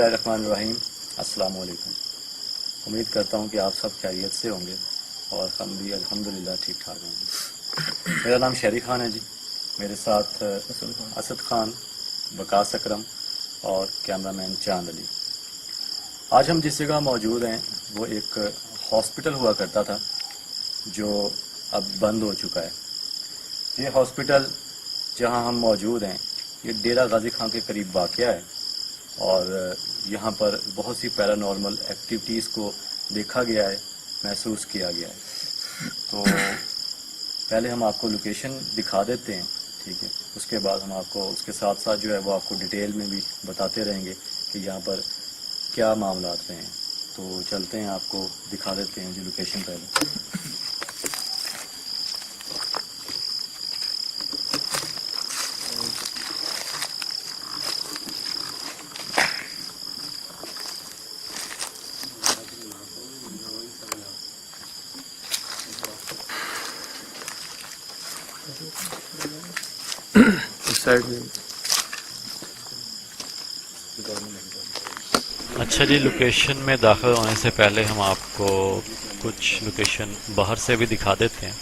बिस्मिल्लाहिर्रहमानिर्रहीम। अस्सलाम वालेकुम। उम्मीद करता हूँ कि आप सब खैरियत से होंगे और हम भी अल्हम्दुलिल्लाह ठीक ठाक होंगे। मेरा नाम शहरी खान है जी, मेरे साथ असद खान, वकास अकरम और कैमरामैन चांद अली। आज हम जिस जगह मौजूद हैं वो एक हॉस्पिटल हुआ करता था जो अब बंद हो चुका है। ये हॉस्पिटल जहाँ हम मौजूद हैं ये डेरा गाजी खान के करीब वाक़या है और यहाँ पर बहुत सी पैरानॉर्मल एक्टिविटीज़ को देखा गया है, महसूस किया गया है। तो पहले हम आपको लोकेशन दिखा देते हैं, ठीक है। उसके बाद हम आपको उसके साथ साथ जो है वो आपको डिटेल में भी बताते रहेंगे कि यहाँ पर क्या मामला रहे हैं। तो चलते हैं, आपको दिखा देते हैं जी लोकेशन पहले। अच्छा जी, लोकेशन में दाखिल होने से पहले हम आपको कुछ लोकेशन बाहर से भी दिखा देते हैं।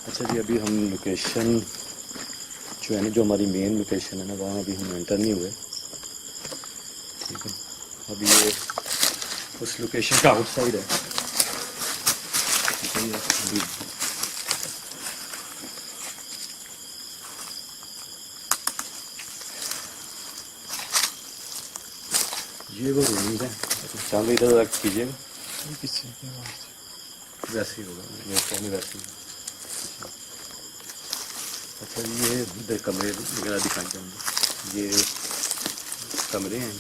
अच्छा जी, अभी हम लोकेशन जो है ना, जो हमारी मेन लोकेशन है ना, वहाँ अभी हम एंटर नहीं हुए, ठीक है। अभी ये उस लोकेशन का आउटसाइड है, ठीक है। अभी ये वो रूम है। चांद इधर रख कीजिएगा, वैसे ही होगा, ये कहीं वैसे ही। अच्छा, ये इधर कमरे वगैरह दिखाए जाएंगे, ये कमरे हैं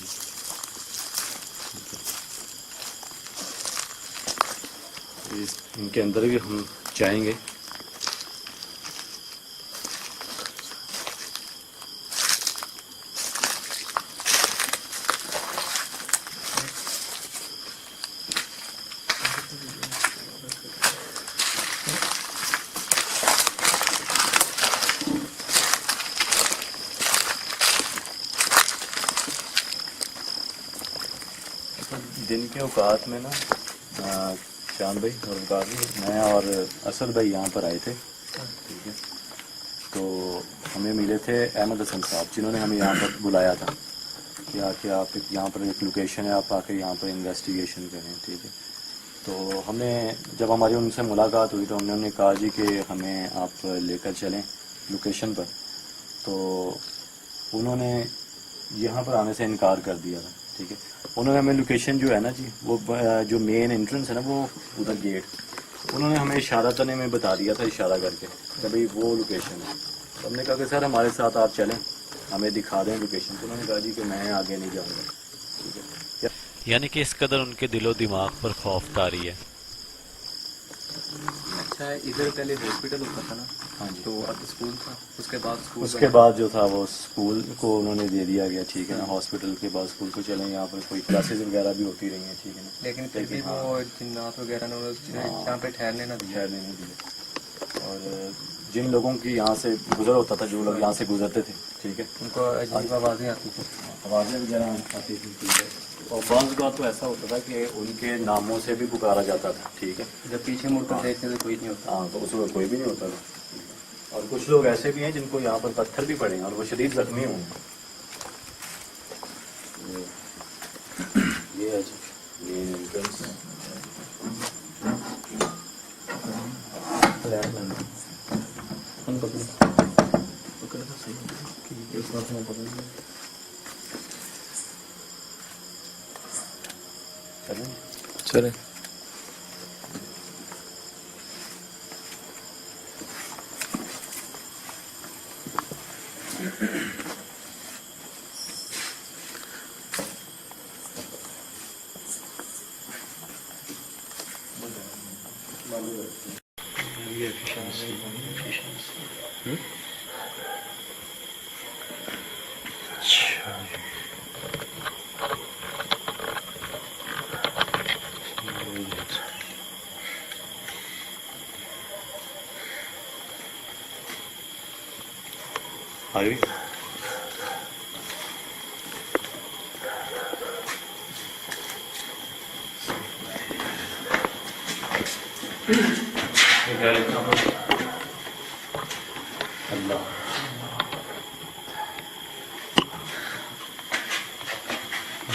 जी, इनके अंदर भी हम जाएंगे। दिन के औकात में ना चांद भाई और वकास भाई, मैं और असद भाई यहाँ पर आए थे, ठीक है। तो हमें मिले थे अहमद हसन साहब, जिन्होंने हमें यहाँ पर बुलाया था कि आके आप यहाँ पर एक लोकेशन है, आप आके यहाँ पर इन्वेस्टिगेशन करें, ठीक है। तो हमें जब हमारी उनसे मुलाकात हुई तो उन्होंने कहा जी कि हमें आप लेकर चलें लोकेशन पर। तो उन्होंने यहाँ पर आने से इनकार कर दिया था, ठीक है। उन्होंने हमें लोकेशन जो है ना जी, वो जो मेन एंट्रेंस है ना, वो उधर गेट, उन्होंने हमें इशारा तने में बता दिया था, इशारा करके कि भाई वो लोकेशन है। तो हमने कहा कि सर हमारे साथ आप चलें, हमें दिखा दें लोकेशन। तो उन्होंने कहा जी कि मैं आगे नहीं जाऊँगा, ठीक है। यानी कि इस कदर उनके दिलो दिमाग पर खौफ तारी है। अच्छा, इधर पहले हॉस्पिटल होता था ना? हाँ जी। तो अब स्कूल था, उसके बाद जो था वो स्कूल को उन्होंने दे दिया गया, ठीक है ना। हॉस्पिटल के बाद स्कूल को चले, यहाँ पर कोई क्लासेस वगैरह भी होती रही हैं, ठीक है ना। लेकिन फिर भी वो जिन्नात वगैरह ने यहाँ पे ठहरने ना दिया। ठहरने नहीं दिए। और जिन लोगों की यहाँ से गुजर होता था, जो लोग यहाँ से गुजरते थे, ठीक है, उनको अजीब आवाज़ें आती थी, आवाज़ें वगैरह आती थी, ठीक है। और बाज़ बात तो ऐसा होता था कि उनके नामों से भी पुकारा जाता था, ठीक है। जब पीछे मुड़कर देखते तो कोई नहीं होता। हाँ, तो उसमें कोई भी नहीं होता था। और कुछ लोग ऐसे भी हैं जिनको यहाँ पर पत्थर भी पड़े हैं और वो शदीद जख्मी हुए हैं। ये है जी मेन एंट्रेंस। चले आ गई। क्या लिखा हुआ? अल्लाह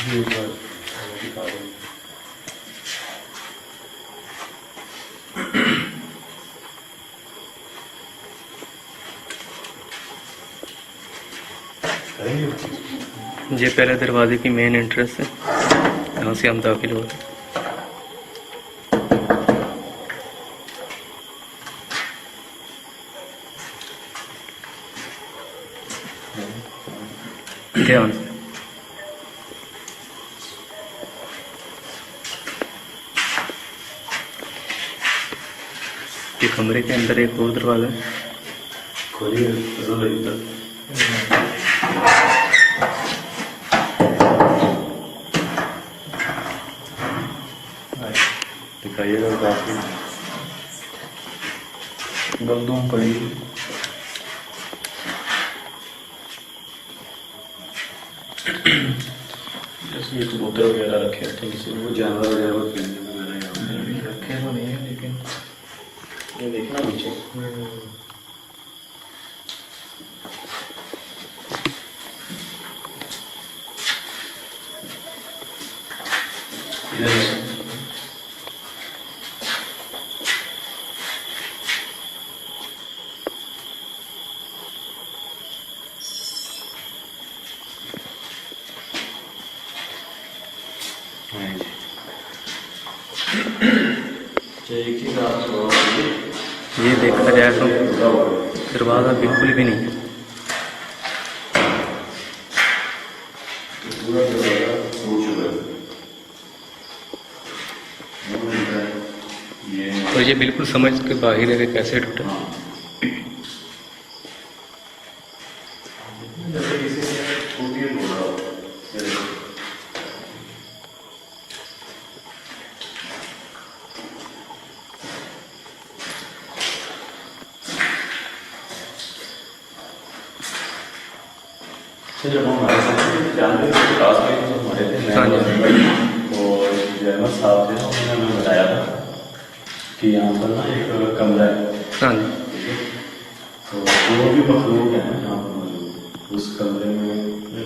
ये एक बार दिखा दो। ये पहले दरवाजे की मेन एंट्रेंस है, यहाँ से हम दाखिल हो गए। ध्यान से। ये कमरे के अंदर एक और दरवाजा है। खोलिए जरूर इधर। दिखाइएगा काफी गलदूम पड़ी। जैसे ये कबूतर वगैरह रखे हैं, ठीक है, वो जानवर वगैरह वो पिंजरे वगैरह यहाँ पे रखे तो नहीं है, लेकिन ये देखना नीचे। इधर ये देखा जाए तो दरवाज़ा बिल्कुल भी नहीं है। तो ये बिल्कुल समझ के बाहर है कि कैसे टूटा। जब हम हमारे साथ जानते थे विकास भाई तो हमारे थे हाँ जी। और जो अहमद साहब थे उन्होंने हमें बताया था कि यहाँ पर ना एक कमरा है, हाँ जी। तो वो भी मखलूक है यहाँ पर मौजूद, उस कमरे में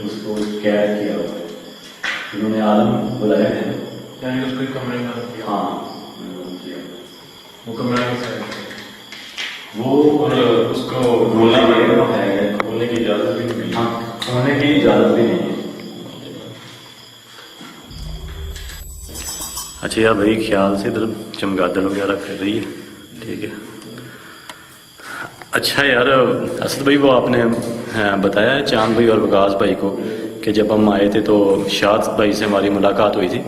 उसको कैद किया हुआ है। उन्होंने आलम बुलाया है, यानी उसको एक कमरे में रख दिया। हाँ वो कमरा कैसा है? वो उसको बोलने की इजाज़त भी नहीं, हाँ होने की इजाज़त भी नहीं है। अच्छा यार भाई ख्याल से इधर चमगादड़ वगैरह फिर रही है, ठीक है। अच्छा यार असद भाई वो आपने बताया है चांद भाई और विकास भाई को कि जब हम आए थे तो शाद भाई से हमारी मुलाकात हुई थी,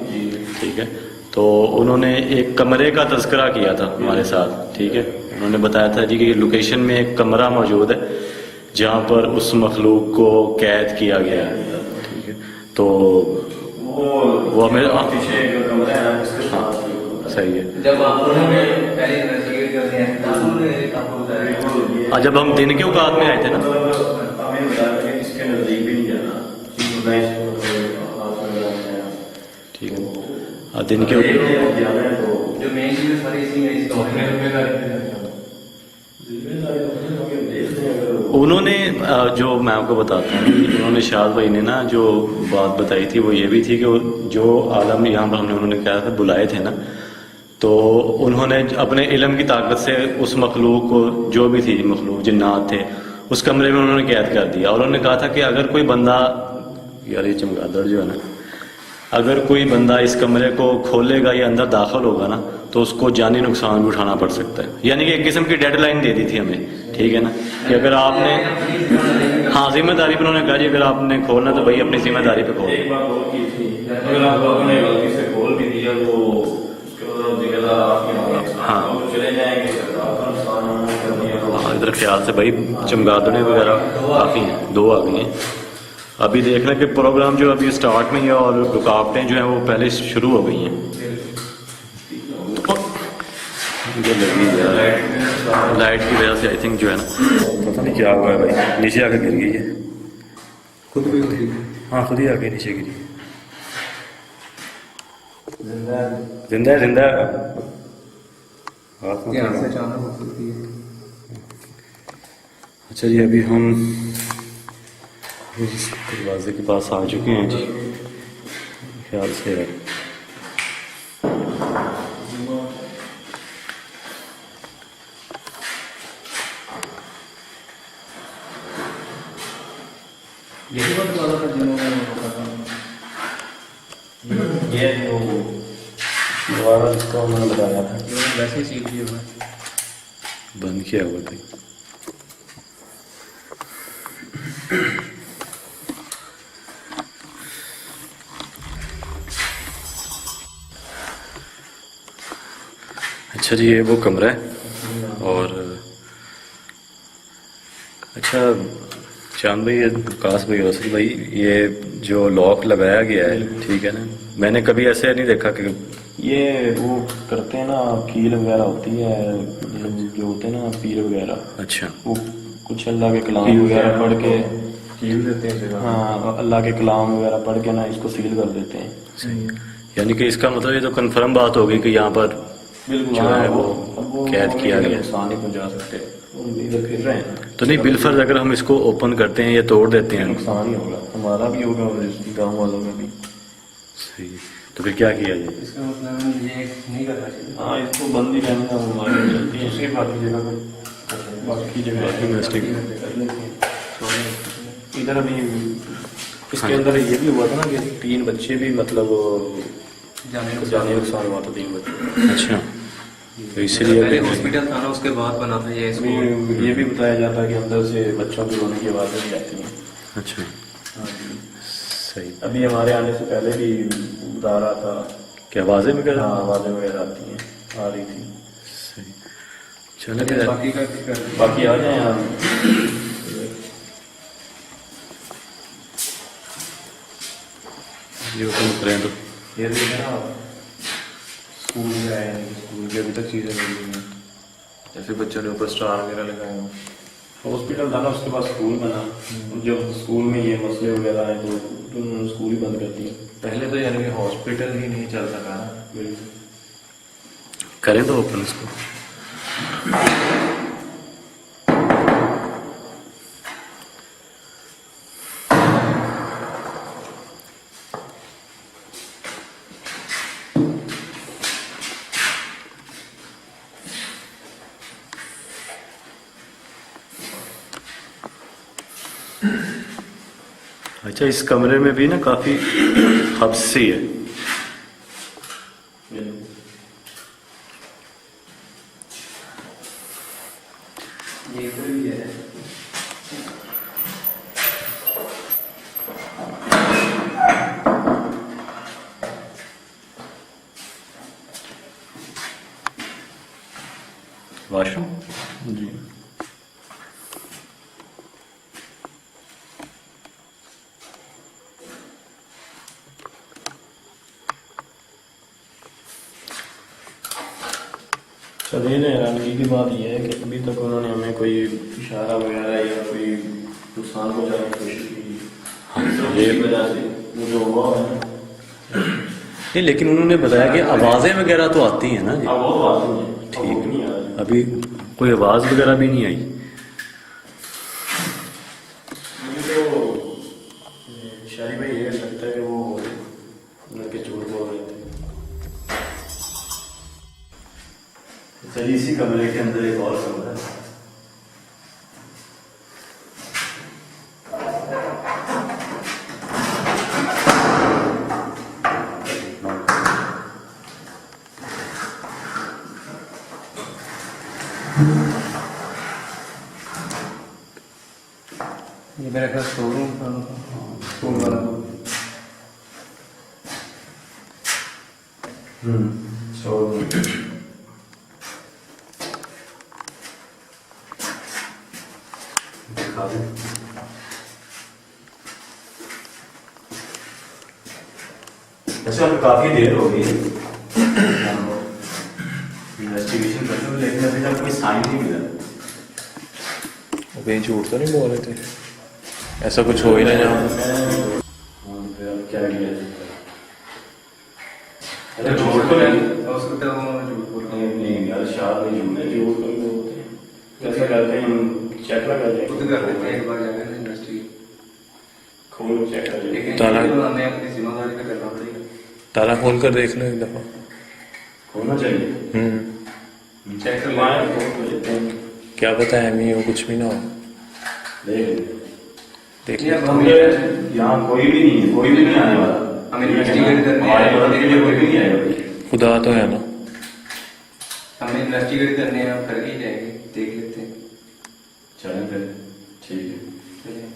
ठीक है, तो उन्होंने एक कमरे का तज़किरा किया था हमारे साथ, ठीक है। उन्होंने बताया था जी कि लोकेशन में एक कमरा मौजूद है जहाँ पर उस मखलूक को कैद किया गया है, ठीक है। तो वो हमें पीछे कमरा है, हाँ सही है। जब पहले इन्वेस्टिगेट करते हैं जब हम दिन के औकात में आए थे ना, इसके नजदीक भी नहीं जाना, ठीक है, दिन के जो मेन चीज़ सारी इसी में उन्होंने जो मैं आपको बताता हूँ, उन्होंने शाद भाई ने ना जो बात बताई थी वो ये भी थी कि जो आलम यहाँ पर हमने उन्होंने कहा था बुलाए थे ना, तो उन्होंने अपने इल्म की ताकत से उस मखलूक को, जो भी थी मखलूक जिन्नात थे, उस कमरे में उन्होंने कैद कर दिया। और उन्होंने कहा था कि अगर कोई बंदा, यार ये चमगादड़ जो है ना, अगर कोई बंदा इस कमरे को खोलेगा या अंदर दाखिल होगा ना तो उसको जानी नुकसान भी उठाना पड़ सकता है। यानी कि एक किस्म की डेडलाइन दे दी थी हमें, ठीक है ना, कि अगर आपने, हाँ जिम्मेदारी पर उन्होंने कहा जी अगर आपने खोलना तो भाई अपनी जिम्मेदारी पे खोल। एक बात और की थी, अगर आप लोगों ने गलती से खोल भी दिया तो उसके बाद जिम्मेदार आप ही होंगे। हाँ तो चले जाएंगे, आपका नुकसान कर दिया। हाँ इधर ख्याल से भाई चमगादड़ें वगैरह काफ़ी हैं, 2 आ गई हैं। अभी देखना कि प्रोग्राम जो अभी स्टार्ट में ही है और रुकावटें जो हैं वो पहले शुरू हो गई हैं। जो लगी है लाइट की वजह से आई थिंक जो है ना, पता नहीं क्या हुआ है भाई, नीचे आकर गिर गई है, खुद भी उतरी। हाँ खुद ही आके नीचे गिरी। जिंदा है जिंदा है। हाथ मत ध्यान से लगाओ। जाना खूबसूरती है। अच्छा जी, अभी हम इस दरवाजे के पास आ चुके हैं जी, ख्याल से है। यही बात वाला था जिन्होंने बताया। ये जो दोबारा जिसको हमने लगाया था, जो वैसे ही सील दिया हुआ है। बंद किया हुआ था। अच्छा जी, ये वो कमरा है। और अच्छा चांद भाई, विकास भाई, रसूल भाई, ये जो लॉक लगाया गया है, ठीक है ना, मैंने कभी ऐसे नहीं देखा कि ये वो करते हैं ना, कील वगैरह होती है जो होते हैं ना, पीर वगैरह। अच्छा, वो कुछ अल्लाह के कलाम वगैरह पढ़ के कील देते हैं जगह। हाँ, अल्लाह के कलाम वगैरह पढ़ के ना इसको सील कर देते हैं। सही है। यानी कि इसका मतलब ये तो कंफर्म बात होगी कि यहाँ पर बिल्कुल जो है वो कैद किया गया। नुकसान नहीं पहुंचा सकते, इधर फिर रहे हैं, तो नहीं, बिलफर्ज अगर हम इसको ओपन करते हैं या तोड़ देते हैं, नुकसान ही होगा, हमारा भी होगा और गाँव वालों में भी। सही है, तो फिर क्या किया जाए? इसका मतलब ये नहीं करना चाहिए। हाँ, इसको बंद ही रहने का, हमारे चलती है उसके बाकी जगह पे, बाकी जगह बाकी मिस्टेक कर लेते हैं। इधर अभी इसके अंदर ये भी हुआ था ना कि 3 बच्चे भी मतलब जाने जाने नुकसान हुआ था 3 बच्चे। अच्छा, तो इसीलिए पहले भी- हॉस्पिटल था ना, उसके बाद बना था ये इसको। ये भी बताया जाता है कि अंदर से बच्चों की रोने की आवाज़ें भी आती हैं। अच्छा, सही। अभी हमारे आने से पहले भी बता रहा था, क्या आवाजें वगैरह? हाँ आवाज़ें वगैरह आती हैं, आ रही थी। सही, चलो फिर बाकी का बाकी आ जाए आप। ये ओपन करें तो ये देखें ना, स्कूल में आए हैं, स्कूल की अभी तक चीज़ें लगी हुई हैं, जैसे बच्चों ने ऊपर स्टार वगैरह लगाए हैं। हॉस्पिटल था ना, उसके बाद स्कूल बना, जब स्कूल में ये मसले वगैरह आए तो उन्होंने स्कूल ही बंद कर दिया। पहले तो यानी कि हॉस्पिटल ही नहीं चल सका ना, बिल्कुल। करें तो ओपन इसको। अच्छा, इस कमरे में भी ना काफी हब्स सी है। ये तो भी है। वॉशरूम जी, चलिए ना, हैरानगी की बात यह है कि अभी तक उन्होंने हमें कोई इशारा वगैरह या कोई नुकसान पहुंचाने की कोशिश की। ये- ये वजह से वो जो हुआ है ना, नहीं, लेकिन उन्होंने बताया कि आवाजें वगैरह तो आती हैं ना जी। अब वो बात नहीं है, ठीक। नहीं आ रही। अभी कोई आवाज वगैरह भी नहीं आई। मुझे तो शारी भाई ये लगता है कि वो लड़के झूठ बोल रहे थे। चलिए, इसी कमरे के अंदर एक और कमरा है। ये मेरा ख्याल शोरूम था, स्कूल वाला। दिखा दें। अच्छा, अब काफी देर हो गई इन्वेस्टिगेशन करते हुए, लेकिन अभी तक कोई साइन नहीं मिला। कहीं झूठ तो नहीं बोल रहे थे, ऐसा कुछ हो ही ना जहाँ। क्या किया जाए? अरे झूठ तो नहीं, हॉस्पिटल उन्होंने झूठ बोला। नहीं यार, शायद खुद कर लेते हैं एक बार जाकर यूनिवर्सिटी खोल चेक कर लेंगे। लेकिन ताला- ये तो हमें अपनी जिम्मेदारी पे करना पड़ेगा। ताला खोल कर देख लो एक दफा। होना चाहिए। चेक कर लेंगे। क्या पता है मी हो कुछ भी ना हो। देख ये लो। अब हमें यहाँ कोई भी नहीं है, कोई भी नहीं आने वाला। हम इन्वेस्टिगेट करने हमारे आए मदद के लिए कोई भी नहीं आएगा। खुदा तो है ना। हमें इन्वेस्टिगेट करने हैं, हम करके ही जाएंगे, देख लेते हैं। चलें फिर, ठीक है। चलिए।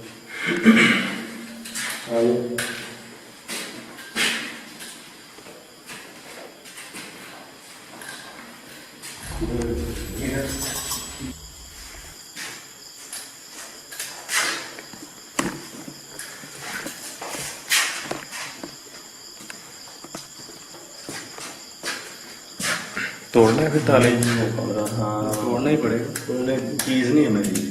तोड़ना है फिर ताले। तोड़ना ही पड़ेगा। उन्होंने कीज नहीं हमें दी,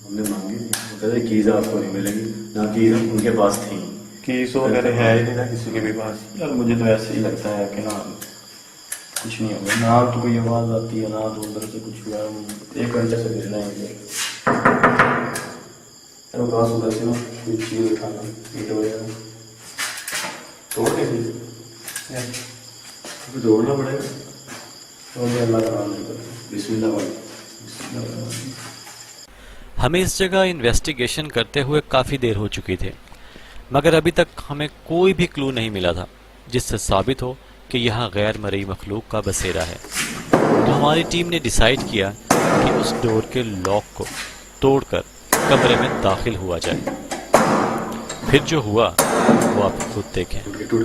हमने मांगी थी, वो कहते कीज आपको नहीं मिलेगी, ना कीज उनके पास थी। कीस वगैरह है ही नहीं ना किसी के भी पास। यार मुझे तो ऐसे ही लगता है कि ना कुछ नहीं होगा, ना तो कोई आवाज़ आती है, ना तो उधर से कुछ हुआ। 1 घंटे से गिरना है चलो घास उधर से ना कोई चीज़ उठाना, ईट वगैरह तोड़ के फिर दौड़ना पड़ेगा। तो अल्लाह का नाम नहीं करते, बिस्मिल्लाह भाई। हमें इस जगह इन्वेस्टिगेशन करते हुए काफ़ी देर हो चुकी थी, मगर अभी तक हमें कोई भी क्लू नहीं मिला था जिससे साबित हो कि यहाँ गैर मरई मखलूक का बसेरा है। तो हमारी टीम ने डिसाइड किया कि उस डोर के लॉक को तोड़कर कमरे में दाखिल हुआ जाए। फिर जो हुआ वो आप खुद देखें। टूट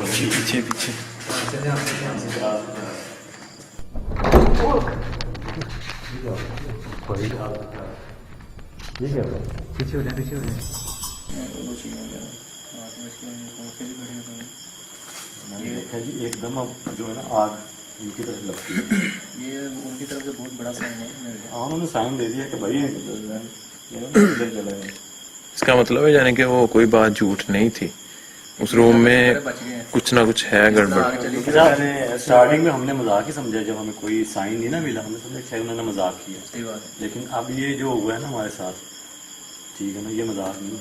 के पीछे पीछे। मैंने देखा जी एकदम अब जो है ना आग इनकी तरफ लगती है। ये उनकी तरफ से बहुत बड़ा साइन है मेरे लिए। हाँ उन्होंने साइन दे दिया कि भाई इधर चले गए। इसका मतलब है यानी कि वो कोई बात झूठ नहीं थी। उस रूम में बच गए हैं। कुछ ना कुछ है गड़बड़। आगे चली गई। मैंने स्टार्टिंग में हमने मजाक ही समझा, जब हमें कोई साइन नहीं ना मिला हमने समझा शायद उन्होंने मजाक किया। सही बात है। लेकिन अब ये जो हुआ है ना हमारे साथ, ठीक है ना, ये मजाक नहीं।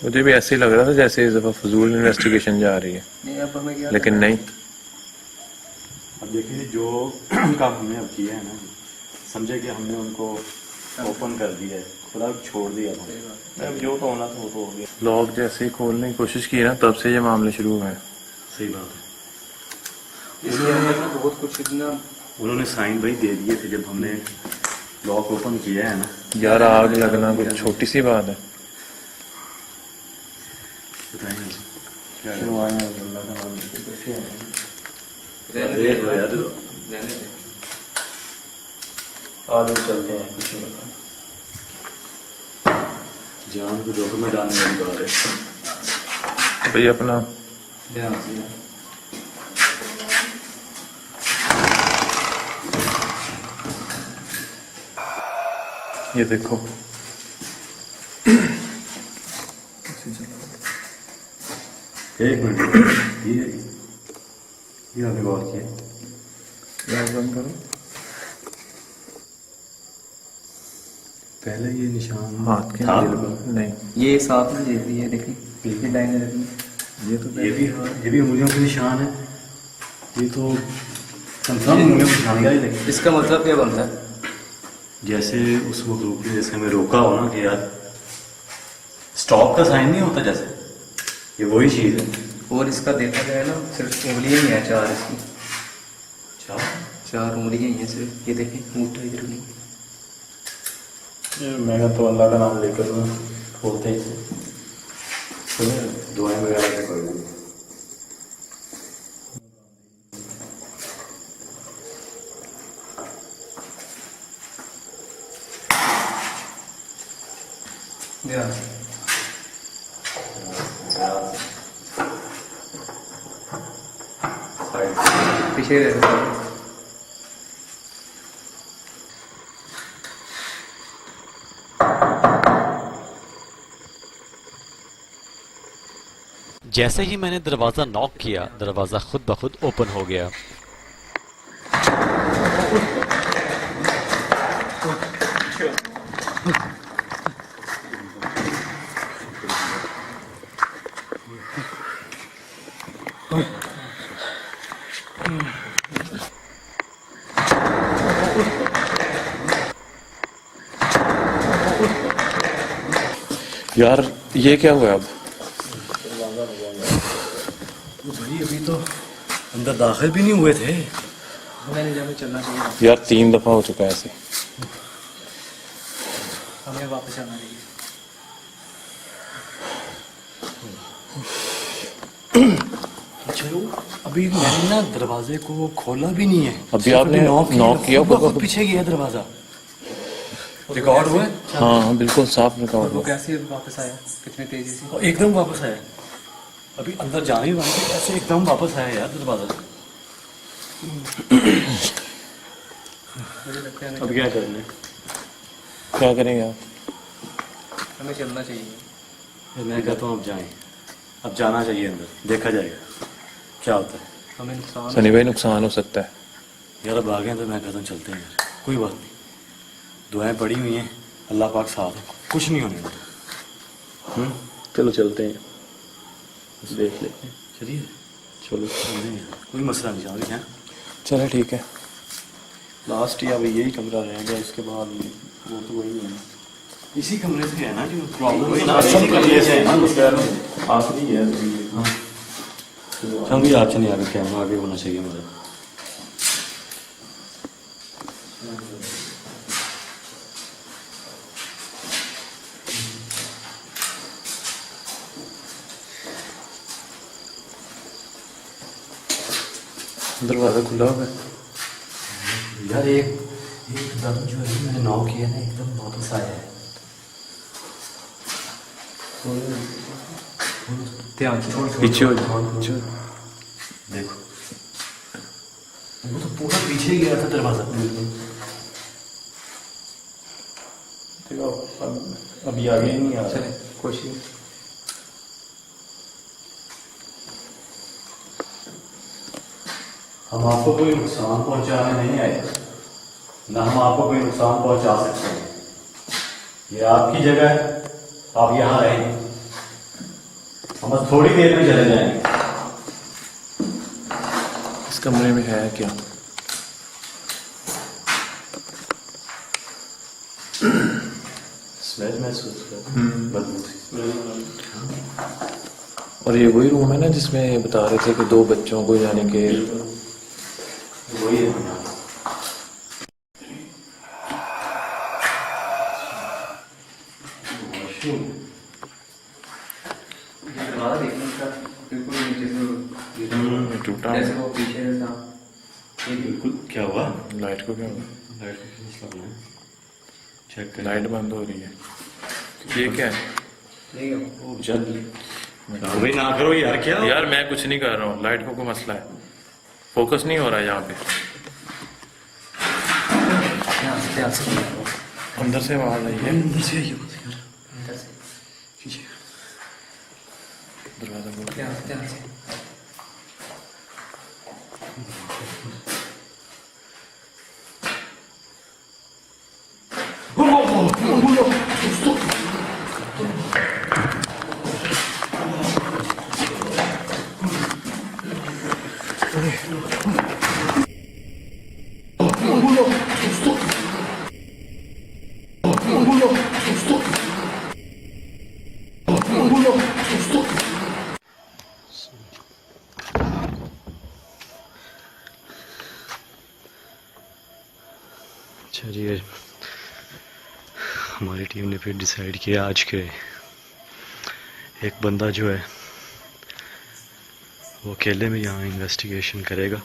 मुझे भी ऐसे ही लग रहा था जैसे इस दफा फजूल इन्वेस्टिगेशन जा रही है, नहीं अब हमें क्या लेकिन नहीं। अब देखिए जो काम हमने अब किया है ना, समझे कि हमने उनको ओपन कर दिया है, खुदा छोड़ दिया था। सही बात अब जो तो होना था वो तो हो गया। लॉक जैसे ही खोलने की कोशिश की ना तब से ये मामले शुरू हुए। सही बात है। है। इसके अंदर ना बहुत कुछ इतना उन्होंने साइन भाई दे दिए थे जब हमने लॉक ओपन किया है ना। यार आग लगना कुछ छोटी सी बात है। बताएंगे क्या है? अल्लाह का नाम लेके बैठे हैं। रहने दे, देख लो यार, रहने दे। आगे चलते हैं, कुछ नहीं होता। जान को जोखिम में डालने वाली बात है। भाई अपना ध्यान से। ये देखो एक मिनट, ये आपने गौर किया? लाइट बंद करो। पहले ये निशान हाथ के था। नहीं, ये साथ में देख रही है, देखिए ये डायने रखी है। ये तो ये भी उंगलियों के निशान है। ये तो कंफर्म उंगलियों के निशान का ही देखिए। इसका मतलब क्या बनता है? जैसे उस मखलूक ने जैसे हमें रोका हो ना कि यार स्टॉप का साइन नहीं होता, जैसे ये वही चीज है। और इसका देखा जाए ना, सिर्फ उंगलियां ही हैं 4 इसकी। अच्छा, 4 उंगलियां ही हैं सिर्फ। ये देखें अंगूठा इधर नहीं। मैं तो अल्लाह का नाम लेकर ना खोलते ही दुआएं वगैरह से कोई नहीं। ध्यान से। पीछे रहते हैं। जैसे ही मैंने दरवाज़ा नॉक किया, दरवाज़ा खुद ब खुद ओपन हो गया। यार ये क्या हुआ अब? भाई अभी तो अंदर दाखिल भी नहीं हुए थे। मैंने जब चलना चाहिए, यार 3 दफा हो चुका है ऐसे। हमें वापस आना चाहिए। चलो अभी मैंने ना दरवाजे को खोला भी नहीं है। अभी सिर्फ आपने नॉक किया, खुद ब खुद पीछे गया दरवाजा। रिकॉर्ड हुआ है? हाँ बिल्कुल साफ रिकॉर्ड वो हुआ। कैसे वापस आया, कितनी तेजी से? और एकदम वापस आया। अभी अंदर जाने ही वाले थे, ऐसे एकदम वापस आया यार दरवाजा। मुझे लगता है अब क्या करना है? क्या करेंगे आप? हमें चलना चाहिए। मैं कहता हूँ अब जाएं, अब जाना चाहिए अंदर, देखा जाएगा क्या होता है। हमें नुकसान सनी भाई नुकसान हो सकता है। यार अब आ गए तो मैं कहता हूँ चलते हैं यार, कोई बात नहीं, दुआएं पड़ी हुई हैं, अल्लाह पाक साथ है, कुछ नहीं होने वाला। चलो चलते हैं, देख लेते हैं। चलिए चलो चलते हैं यार, कोई मसला नहीं जाओगे हैं। चलो ठीक है। लास्ट या अभी यही कमरा रह गया, उसके बाद वो तो वही है, इसी कमरे से है ना जो प्रॉब्लम है ना, इसी कमरे से है ना। आखिरी है। हम भी आपसे नहीं आगे, कैमरा आगे होना चाहिए हमारा। दरवाजा खुला हुआ है। यार एकदम जो है मैंने नॉक किया ना, एकदम वापस आया है। ध्यान से पीछे हो जाओ। देखो वो तो पूरा पीछे गया था दरवाजा। अभी आगे नहीं आ रहा। कोशिश। हम आपको कोई नुकसान पहुंचाने नहीं आए, ना हम आपको कोई नुकसान पहुंचा सकते हैं। ये आपकी जगह है, आप यहाँ रहेंगे, हम बस थोड़ी देर में चले जाएंगे। इस कमरे में है क्या? स्मेल महसूस कर, बदबू सी। और ये वही रूम है ना जिसमें ये बता रहे थे कि 2 बच्चों को यानी कि वही है यहाँ। दरवाजा देखने का बिल्कुल नीचे से टूटा जैसे वो पीछे था। ये बिल्कुल क्या हुआ? लाइट को क्या हुआ? लाइट को क्यों मसला बना है? चेक कर। लाइट बंद हो रही है। ये क्या है? ठीक है। जल्द भाई ना करो यार, क्या यार मैं कुछ नहीं कर रहा हूँ, लाइट को कोई मसला है, फोकस नहीं हो रहा है यहाँ पे। ध्यान से अंदर से आवाज आई है। अंदर से आइए यार, अंदर से खींचिए। दरवाजा खोल। ध्यान से। चलिए, हमारी टीम ने फिर डिसाइड किया आज के एक बंदा जो है वो अकेले में यहाँ इन्वेस्टिगेशन करेगा।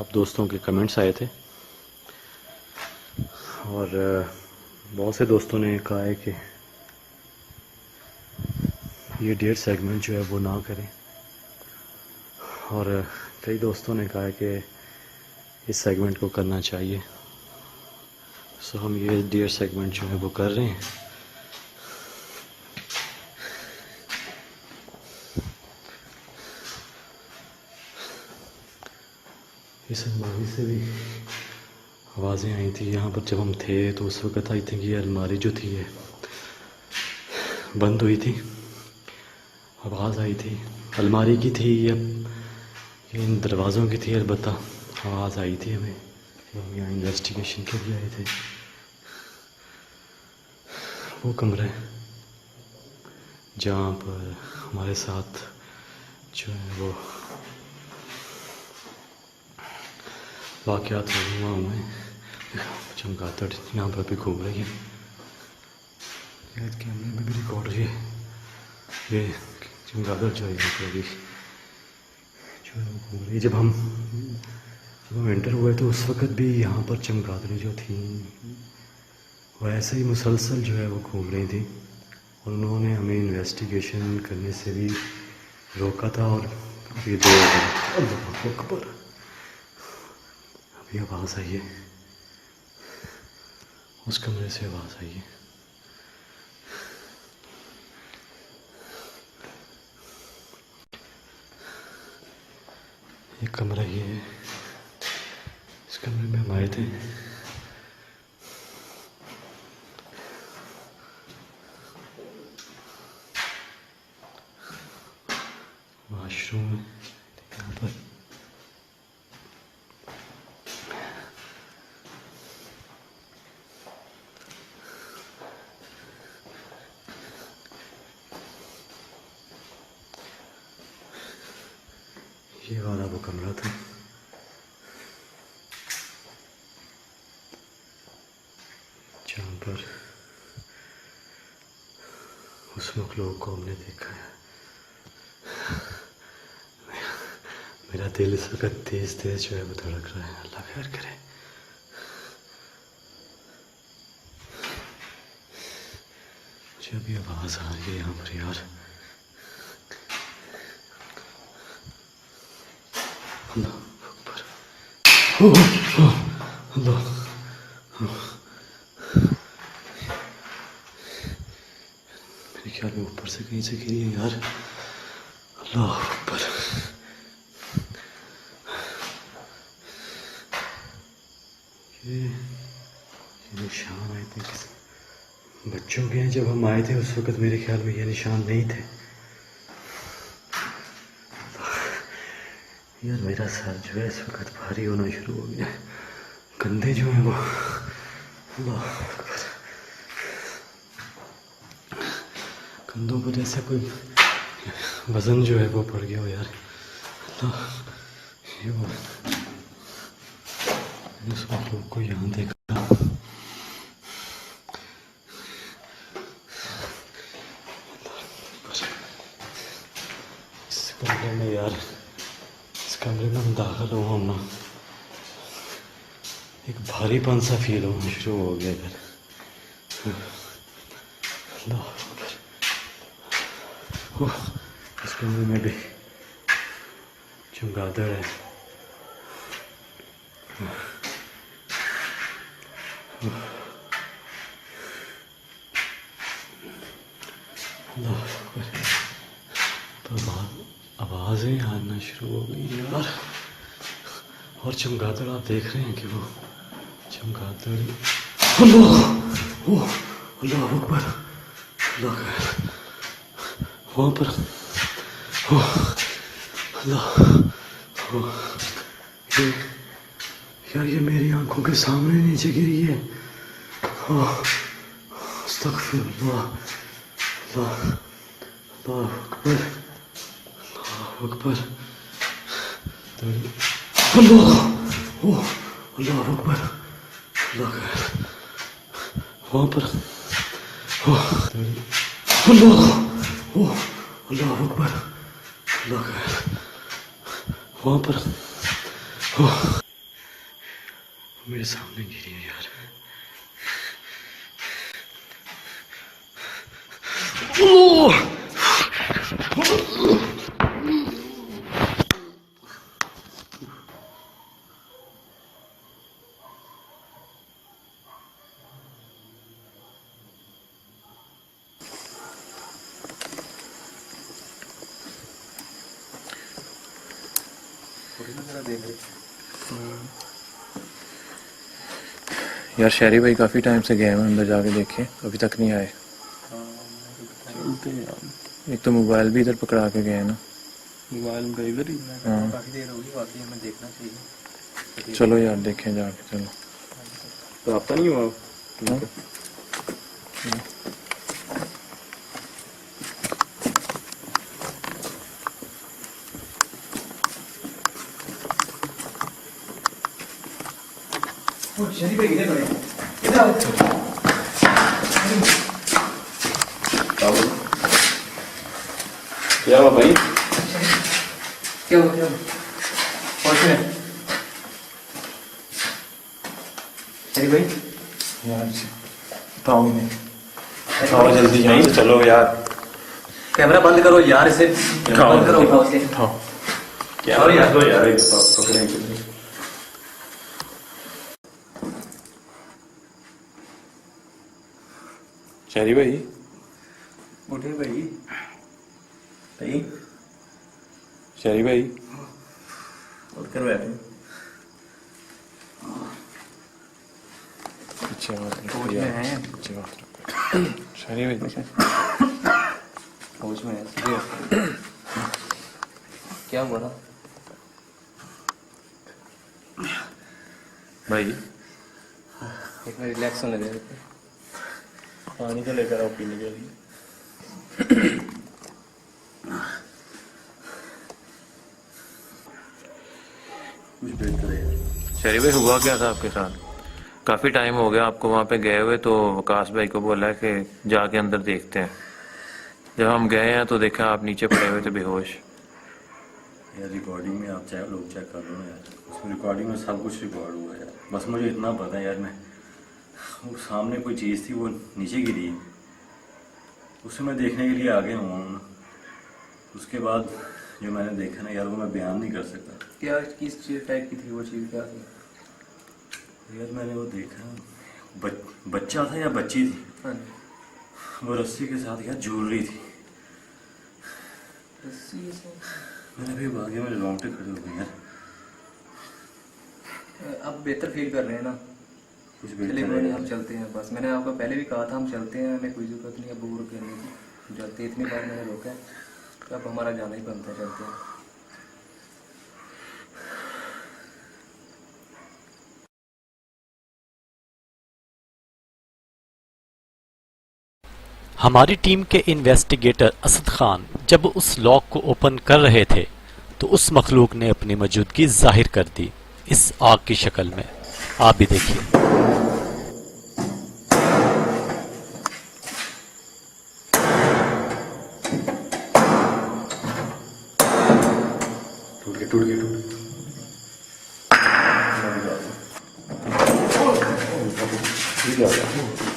आप दोस्तों के कमेंट्स आए थे और बहुत से दोस्तों ने कहा है कि ये डेयर सेगमेंट जो है वो ना करें, और कई दोस्तों ने कहा है कि इस सेगमेंट को करना चाहिए। सो हम ये डेयर सेगमेंट जो है वो कर रहे हैं। इस अलमारी से भी आवाज़ें आई थी। यहाँ पर जब हम थे तो उस वक़्त आई थिंक ये अलमारी जो थी ये बंद हुई थी, आवाज़ आई थी। अलमारी की थी या ये इन दरवाज़ों की थी, अलबत्ता आवाज़ आई थी हमें। हम यहाँ इन्वेस्टिगेशन के लिए आए थे। वो कमरा है जहाँ पर हमारे साथ जो है वो वाक़यात हुआ हुए हैं। चमगादड़ यहाँ पर भी घूम रही है, शायद कैमरे में भी रिकॉर्ड हुई है। ये चमगादड़ जो है यहाँ पर भी जो है वो घूम रही है। जब हम एंटर हुए तो उस वक़्त भी यहाँ पर चमगादड़ें जो थी वो ऐसे ही मुसलसल जो है वो घूम रही थी, और उन्होंने हमें इन्वेस्टिगेशन करने से भी रोका था। और ये दो अल्लाह अकबर, अभी आवाज़ आई है, उस कमरे से आवाज़ आई है। ये कमरा ये है, इस कमरे में हम आए थे। वाशरूम है यहाँ पर। ये वाला वो कमरा था। जहाँ पर उस मखलूक को हमने देखा है। मेरा दिल इस वक्त तेज तेज जो है वो धड़क रहा है। अल्लाह खैर करे। मुझे अभी आवाज़ आ रही है यहाँ पर यार। अल्लाह अकबर, अल्लाह, मेरे ख्याल में ऊपर से कहीं से गिरी है यार। अल्लाह अकबर, ये निशान आए थे बच्चों के हैं। जब हम आए थे उस वक़्त मेरे ख्याल में ये निशान नहीं थे यार। मेरा सर जो है इस वक्त भारी होना शुरू हो गया। कंधे जो हैं वो, अल्लाह अकबर, कंधों पर जैसे कोई वज़न जो है वो पड़ गया हो यार। अल्लाह, ये वो उस लोग को यहाँ देखा। इस कमरे में यार, इस कमरे में हम दाखिल हुआ हूँ ना, एक भारीपन सा फील होना शुरू हो गया यार। अल्लाह अकबर, इस कमरे में भी चमगादड़ है। तो आवाज़ें आना शुरू हो गई यार। और चमगादड़ आप देख रहे हैं कि वो चमगादड़, अल्लाह, ओह अल्लाह अकबर, अल्लाह खैर, वहाँ पर अल्लाह, ये यार ये मेरी आंखों के सामने नीचे गिरी है। अस्तगफिरुल्लाह, अल्लाह, अल्लाह अकबर, अल्लाह अकबर, अल्लाह, ओह अल्लाह अकबर, अल्लाह खैर, वहाँ पर अल्लाह, ओह अल्लाह अकबर, अल्लाह खैर, वहाँ पर मेरे सामने गिरी है यार। देख रहे यार शहरी भाई काफी टाइम से गए हैं अंदर, जाके देखे अभी तक नहीं आए। चलते हैं यार। एक तो मोबाइल भी इधर पकड़ा के गए हैं ना। मोबाइल का इधर ही। हाँ काफी देर होगी, वाकई हमें देखना चाहिए। चलो यार देखें जाके, चलो। तो आपका नहीं हुआ? हाँ? शरीफ भाई इधर खड़े, इधर आओ। क्या हुआ भाई? क्या हो, क्या हो? पहुंच रहे हैं शरीफ भाई? यार बताओ इन्हें, बताओ जल्दी यहीं से चलो यार। कैमरा बंद करो यार, इसे बंद करो, उठाओ इसे। उठाओ क्या और यार दो यार, एक पकड़ेंगे। शहरी भाई, उठे भाई, भाई शहरी भाई, उठकर बैठे। पीछे हाथ रखो फौज में यार, हैं। पीछे हाथ रखो। शहरी भाई, फौज में है, सीधे रखो। क्या हुआ था भाई एक मिनट, रिलैक्स होने दे। पानी तो लेकर आओ पीने के लिए। कुछ बेहतर है। शहरी भाई हुआ क्या था आपके साथ? काफी टाइम हो गया आपको वहां पे गए हुए, तो वकास भाई को बोला कि जाके अंदर देखते हैं। जब हम गए हैं तो देखा आप नीचे पड़े हुए थे बेहोश। यार रिकॉर्डिंग में आप चाहे लोग चेक कर लो यार, उसमें रिकॉर्डिंग में सब कुछ रिकॉर्ड हुआ है यार। बस मुझे इतना पता है यार, मैं वो सामने कोई चीज़ थी वो नीचे गिरी, उसे मैं देखने के लिए आगे हूँ। उसके बाद जो मैंने देखा ना यार, वो मैं बयान नहीं कर सकता। क्या किस चीज टाइप की थी वो चीज, क्या थी? यार मैंने वो देखा, बच्चा था या बच्ची थी, हाँ, वो रस्सी के साथ यार झूल रही थी। रस्सी से। मैंने भी भागे, मेरे रोंगटे खड़े हो गए यार। अब बेहतर फील कर रहे हैं ना? कुछ चलिए बेहतर कोई नहीं, है हम चलते हैं। बस मैंने आपको पहले भी कहा था हम चलते हैं, हमें कोई जरूरत नहीं है बोर करने की। हम चलते हैं, इतनी बार मैंने रोका है तो अब हमारा जाना ही बनता है, चलते हैं। हमारी टीम के इन्वेस्टिगेटर असद खान जब उस लॉक को ओपन कर रहे थे तो उस मखलूक ने अपनी मौजूदगी जाहिर कर दी इस आग की शक्ल में। आप भी देखिए। टूट गए।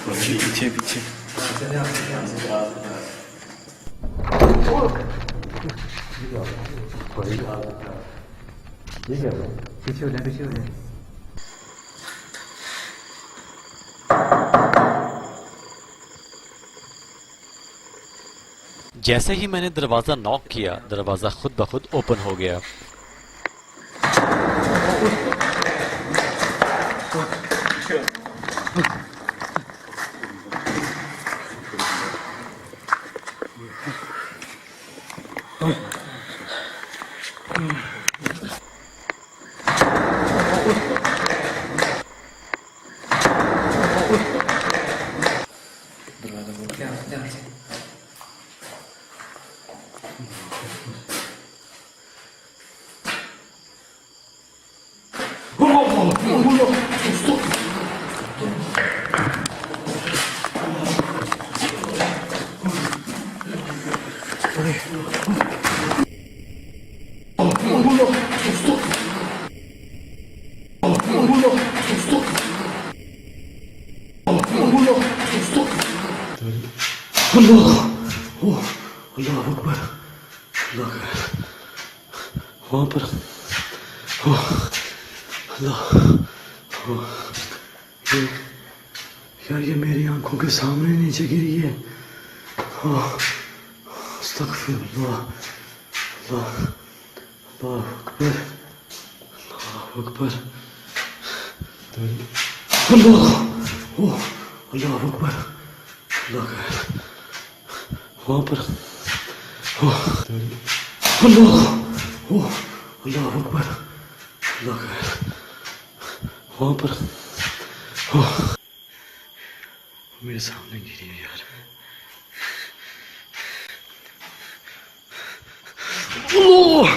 पीछे पीछे पीछे हो जाए, पीछे हो जाए। जैसे ही मैंने दरवाजा नॉक किया, दरवाजा खुद ब खुद ओपन हो गया। अल्लाह अकबर, अल्लाह वहाँ पर अल्लाह, ये यार ये मेरी आंखों के सामने नीचे गिरी है। अस्तगफिरुल्लाह, अल्लाह अल्लाह अकबर, अल्लाह अकबर अल्लाह ओ अल्लाह अकबर अल्लाह का वहाँ पर अल्लाह ओ अल्लाह अकबर अल्लाह का वहाँ पर मेरे सामने गिरी है यार ओह